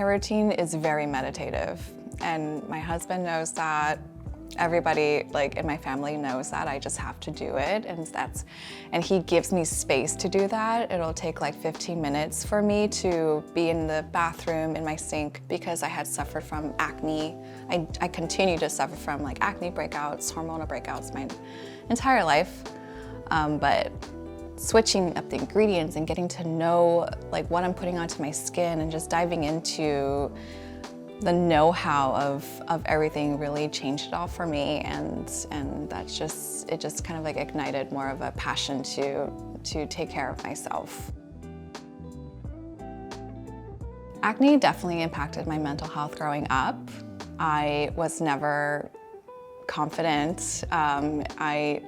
routine is very meditative, and my husband knows that. Everybody like in my family knows that. I just have to do it, and he gives me space to do that. It'll take like 15 minutes for me to be in the bathroom in my sink because I had suffered from acne. I continue to suffer from like acne breakouts, hormonal breakouts my entire life, but switching up the ingredients and getting to know like what I'm putting onto my skin and just diving into the know-how of everything really changed it all for me, and it just kind of like ignited more of a passion to take care of myself. Acne definitely impacted my mental health growing up. I was never confident. I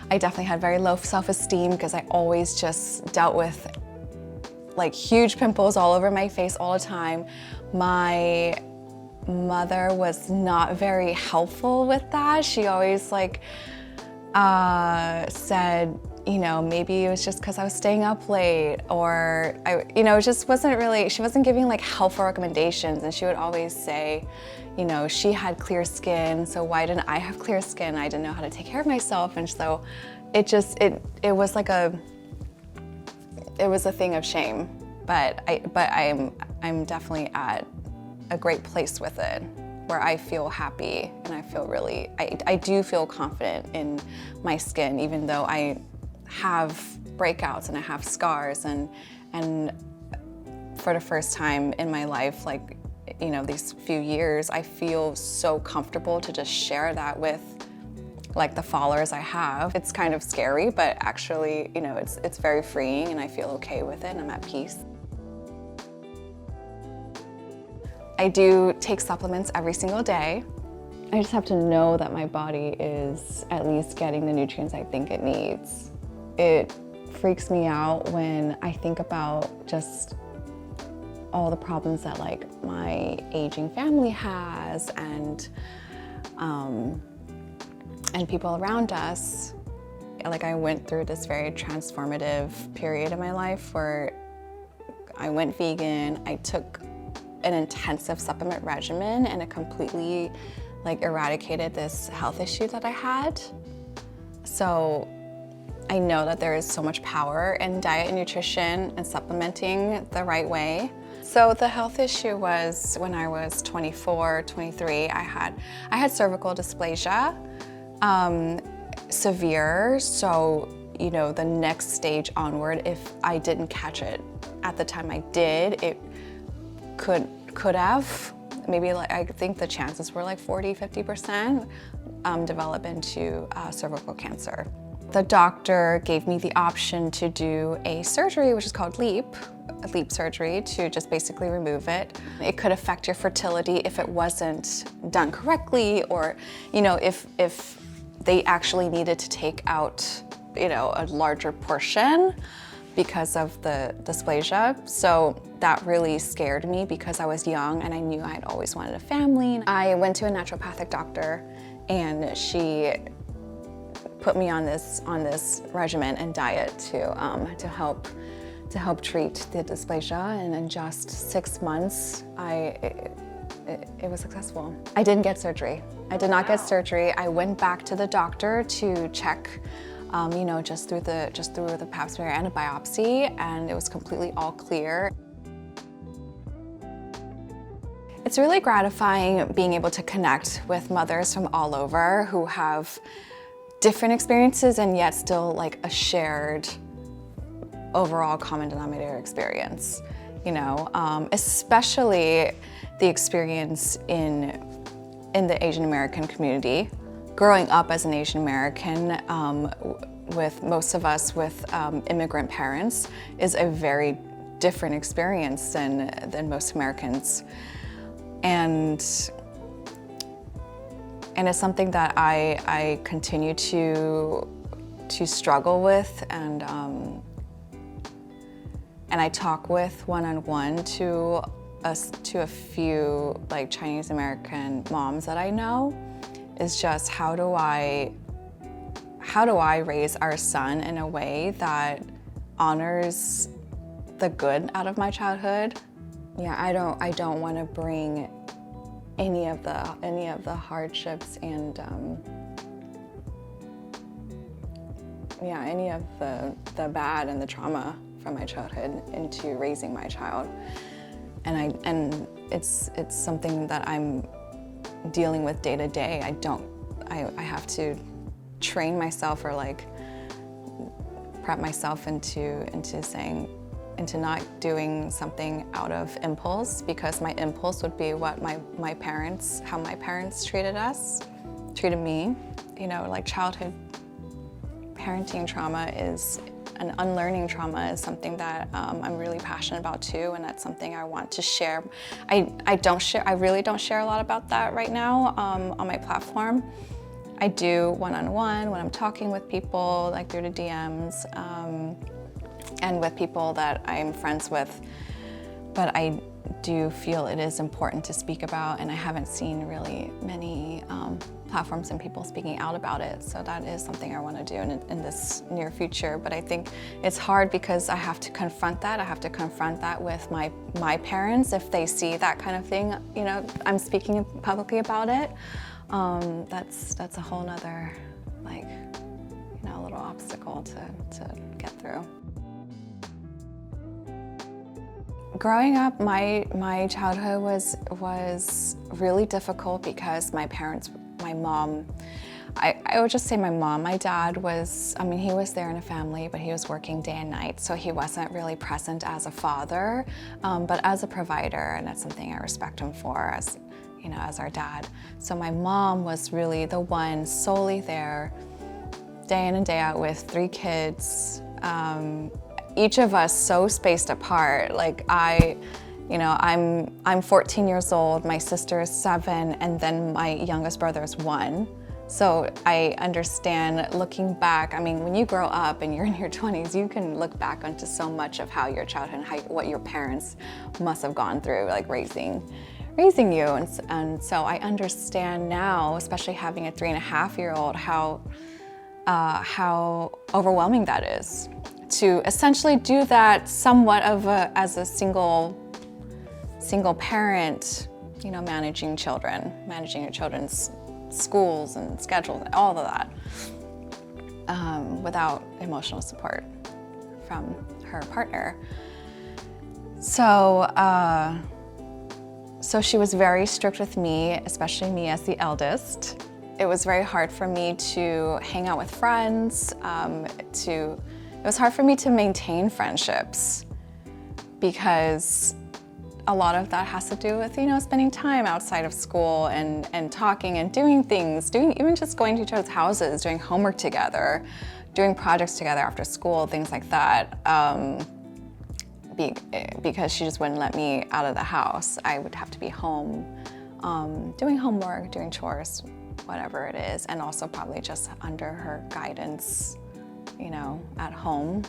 definitely had very low self-esteem because I always just dealt with like huge pimples all over my face all the time. My mother was not very helpful with that. She always like said, you know, maybe it was just because I was staying up late, or it just wasn't really, she wasn't giving like helpful recommendations, and she would always say, you know, she had clear skin, so why didn't I have clear skin? I didn't know how to take care of myself, and so it was like it was a thing of shame, but I'm definitely at a great place with it, where I feel happy and I feel really, I do feel confident in my skin, even though I have breakouts and I have scars, and for the first time in my life, like, you know, these few years, I feel so comfortable to just share that with like the followers I have. It's kind of scary, but actually, you know, it's very freeing, and I feel okay with it and I'm at peace. I do take supplements every single day. I just have to know that my body is at least getting the nutrients I think it needs. It freaks me out when I think about just all the problems that like my aging family has, and people around us. Like, I went through this very transformative period in my life where I went vegan, I took an intensive supplement regimen, and it completely like eradicated this health issue that I had. So I know that there is so much power in diet and nutrition and supplementing the right way. So the health issue was when I was 24, 23, I had cervical dysplasia, severe. So, you know, the next stage onward, if I didn't catch it at the time I did, it could have, maybe like, I think the chances were like 40–50% develop into cervical cancer. The doctor gave me the option to do a surgery, which is called LEAP surgery, to just basically remove it. It could affect your fertility if it wasn't done correctly, or, you know, if they actually needed to take out, you know, a larger portion because of the dysplasia. So that really scared me because I was young and I knew I'd always wanted a family. I went to a naturopathic doctor, and she put me on this regimen and diet to help treat the dysplasia, and in just 6 months, it was successful. I didn't get surgery. I did not get surgery. I went back to the doctor to check, you know, just through the pap smear and a biopsy, and it was completely all clear. It's really gratifying being able to connect with mothers from all over who have different experiences and yet still like a shared overall common denominator experience, you know, especially the experience in the Asian American community. Growing up as an Asian American, with most of us with immigrant parents, is a very different experience than most Americans. And it's something that I continue to struggle with, and I talk with one-on-one to a few like Chinese American moms that I know, is just how do I raise our son in a way that honors the good out of my childhood yeah, I don't want to bring any of the hardships and yeah, any of the bad and the trauma from my childhood into raising my child. And it's something that I'm dealing with day to day. I have to train myself or like prep myself into not doing something out of impulse, because my impulse would be what how my parents treated me. You know, like childhood parenting trauma is, and unlearning trauma is something that I'm really passionate about too, and that's something I want to share. I really don't share a lot about that right now on my platform. I do one-on-one when I'm talking with people, like through the DMs, and with people that I'm friends with. But I do feel it is important to speak about, and I haven't seen really many platforms and people speaking out about it. So that is something I want to do in this near future. But I think it's hard because I have to confront that. I have to confront that with my parents if they see that kind of thing. You know, I'm speaking publicly about it. That's a whole nother, like, you know, little obstacle to get through. Growing up, my childhood was really difficult because my mom, I would just say my mom. My dad was, I mean, he was there in a family, but he was working day and night, so he wasn't really present as a father, but as a provider, and that's something I respect him for, as, you know, as our dad. So my mom was really the one solely there, day in and day out with 3 kids. Each of us so spaced apart. Like I'm 14 years old, my sister is 7, and then my youngest brother is 1. So I understand looking back. I mean, when you grow up and you're in your 20s, you can look back onto so much of how your childhood, what your parents must have gone through, like raising you. And so I understand now, especially having a 3.5-year-old, how overwhelming that is. To essentially do that somewhat as a single parent, you know, managing your children's schools and schedules and all of that, without emotional support from her partner. So she was very strict with me, especially me as the eldest. It was very hard for me to hang out with friends, it was hard for me to maintain friendships, because a lot of that has to do with, you know, spending time outside of school and talking and doing things, even just going to each other's houses, doing homework together, doing projects together after school, things like that. Because she just wouldn't let me out of the house. I would have to be home doing homework, doing chores, whatever it is, and also probably just under her guidance, you know, at home.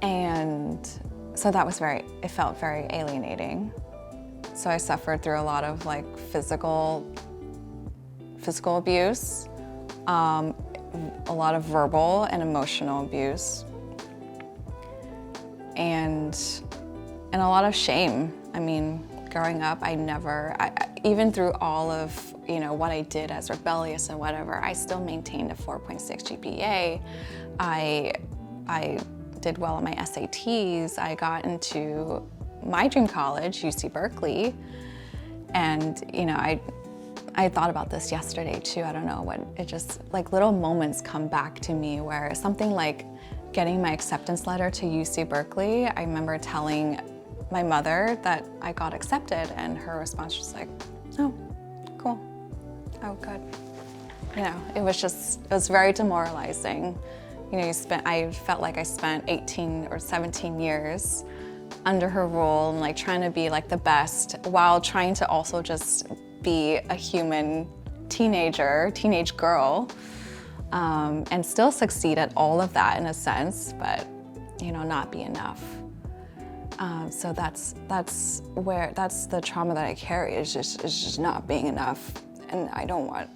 And so that was it felt very alienating. So I suffered through a lot of like physical abuse, a lot of verbal and emotional abuse, and a lot of shame. I mean, growing up, even through all of, you know, what I did as rebellious and whatever, I still maintained a 4.6 GPA. I did well on my SATs. I got into my dream college, UC Berkeley. And, you know, I thought about this yesterday too. I don't know what, it just, like little moments come back to me where something like getting my acceptance letter to UC Berkeley, I remember telling my mother that I got accepted, and her response was like, oh, cool, oh, good. You know, it was very demoralizing. You know, I felt like I spent 18 or 17 years under her rule and like trying to be like the best while trying to also just be a human teenage girl, and still succeed at all of that in a sense, but, you know, not be enough. So that's the trauma that I carry, is just not being enough. And I don't want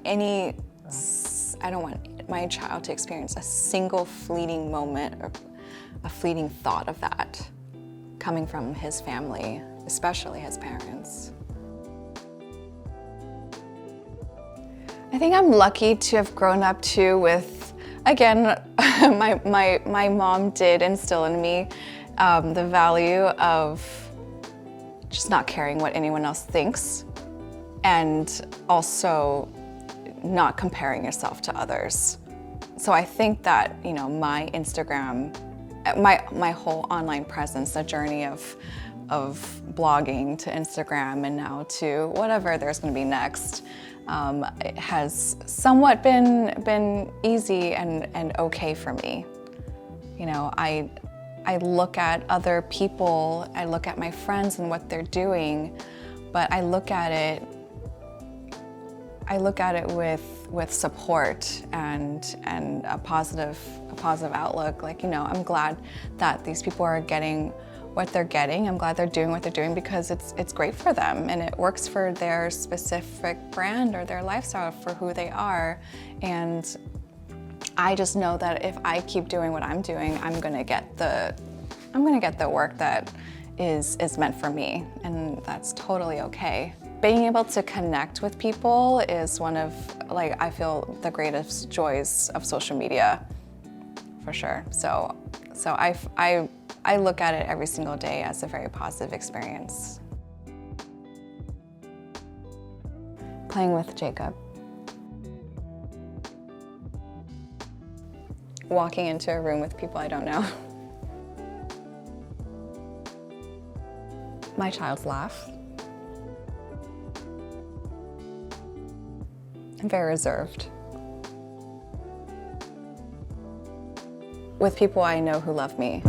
any I don't want my child to experience a single fleeting moment or a fleeting thought of that coming from his family, especially his parents. I think I'm lucky to have grown up too with, again, my mom did instill in me the value of just not caring what anyone else thinks, and also not comparing yourself to others. So I think that, you know, my Instagram, my whole online presence, the journey of blogging to Instagram and now to whatever there's going to be next, it has somewhat been easy and okay for me. You know, I look at other people, I look at my friends and what they're doing, but I look at it with support and a positive outlook. Like, you know, I'm glad that these people are getting what they're getting. I'm glad they're doing what they're doing because it's great for them and it works for their specific brand or their lifestyle, for who they are. And I just know that if I keep doing what I'm doing, I'm gonna get the work that is meant for me, and that's totally okay. Being able to connect with people is one of, like, I feel the greatest joys of social media, for sure. So I look at it every single day as a very positive experience. Playing with Jacob. Walking into a room with people I don't know. My child's laugh. I'm very reserved. With people I know who love me.